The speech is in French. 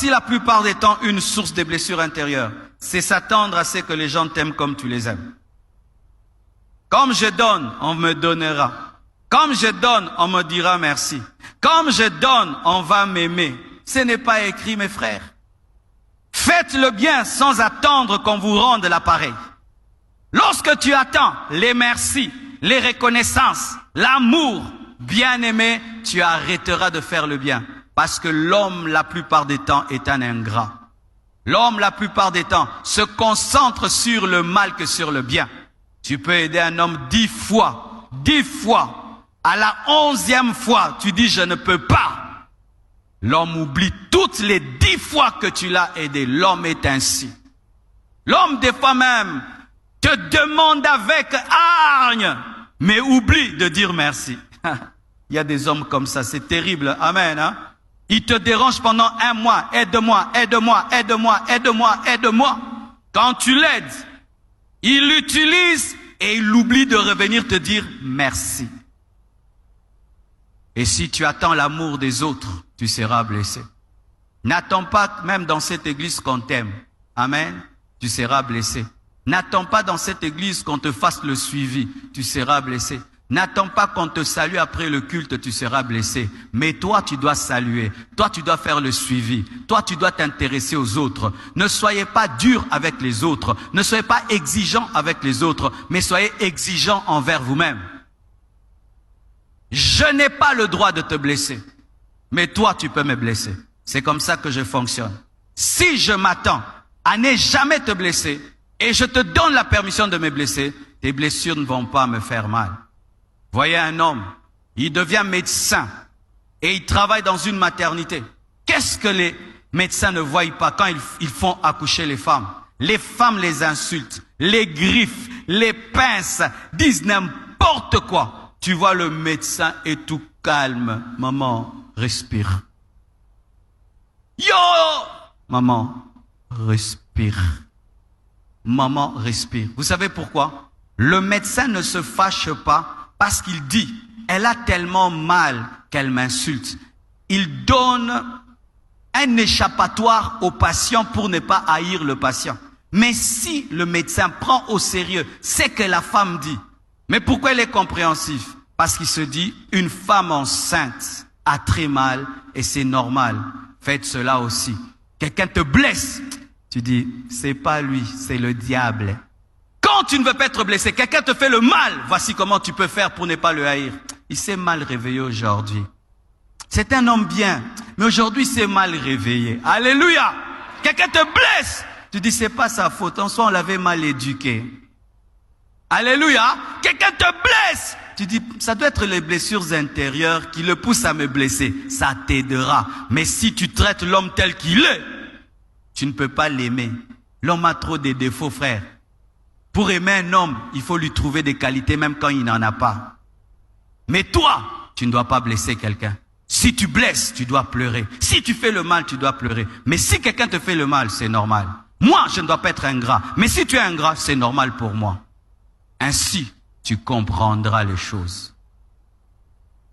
Voici la plupart des temps une source de blessures intérieures. C'est s'attendre à ce que les gens t'aiment comme tu les aimes. Comme je donne, on me donnera. Comme je donne, on me dira merci. Comme je donne, on va m'aimer. Ce n'est pas écrit, mes frères. Faites le bien sans attendre qu'on vous rende l'appareil. Lorsque tu attends les merci, les reconnaissances, l'amour, bien-aimé, tu arrêteras de faire le bien. Parce que l'homme, la plupart des temps, est un ingrat. L'homme, la plupart des temps, se concentre sur le mal que sur le bien. Tu peux aider un homme 10 fois. À la 11e fois, tu dis « je ne peux pas ». L'homme oublie toutes les 10 fois que tu l'as aidé. L'homme est ainsi. L'homme, des fois même, te demande avec hargne, mais oublie de dire merci. Il y a des hommes comme ça, c'est terrible. Amen. Hein? Il te dérange pendant 1 mois. Aide-moi, aide-moi, aide-moi, aide-moi, aide-moi. Quand tu l'aides, il l'utilise et il oublie de revenir te dire merci. Et si tu attends l'amour des autres, tu seras blessé. N'attends pas même dans cette église qu'on t'aime. Amen. Tu seras blessé. N'attends pas dans cette église qu'on te fasse le suivi. Tu seras blessé. N'attends pas qu'on te salue après le culte, tu seras blessé. Mais toi, tu dois saluer. Toi, tu dois faire le suivi. Toi, tu dois t'intéresser aux autres. Ne soyez pas dur avec les autres. Ne soyez pas exigeant avec les autres, mais soyez exigeant envers vous-même. Je n'ai pas le droit de te blesser, mais toi, tu peux me blesser. C'est comme ça que je fonctionne. Si je m'attends à ne jamais te blesser et je te donne la permission de me blesser, tes blessures ne vont pas me faire mal. Voyez un homme, il devient médecin et il travaille dans une maternité. Qu'est-ce que les médecins ne voient pas quand ils font accoucher les femmes? Les femmes les insultent, les griffent, les pincent, disent n'importe quoi. Tu vois, le médecin est tout calme. Maman, respire. Yo! Maman, respire. Maman, respire. Vous savez pourquoi? Le médecin ne se fâche pas parce qu'il dit, elle a tellement mal qu'elle m'insulte. Il donne un échappatoire au patient pour ne pas haïr le patient. Mais si le médecin prend au sérieux ce que la femme dit, mais pourquoi il est compréhensif? Parce qu'il se dit, une femme enceinte a très mal et c'est normal. Faites cela aussi. Quelqu'un te blesse, tu dis, c'est pas lui, c'est le diable. Quand tu ne veux pas être blessé, quelqu'un te fait le mal, voici comment tu peux faire pour ne pas le haïr. Il s'est mal réveillé aujourd'hui. C'est un homme bien, mais aujourd'hui il s'est mal réveillé. Alléluia! Quelqu'un te blesse, tu dis, c'est pas sa faute, en soi on l'avait mal éduqué. Alléluia! Quelqu'un te blesse, tu dis, ça doit être les blessures intérieures qui le poussent à me blesser. Ça t'aidera. Mais si tu traites l'homme tel qu'il est, tu ne peux pas l'aimer. L'homme a trop de défauts, frère. Pour aimer un homme, il faut lui trouver des qualités même quand il n'en a pas. Mais toi, tu ne dois pas blesser quelqu'un. Si tu blesses, tu dois pleurer. Si tu fais le mal, tu dois pleurer. Mais si quelqu'un te fait le mal, c'est normal. Moi, je ne dois pas être ingrat. Mais si tu es ingrat, c'est normal pour moi. Ainsi, tu comprendras les choses.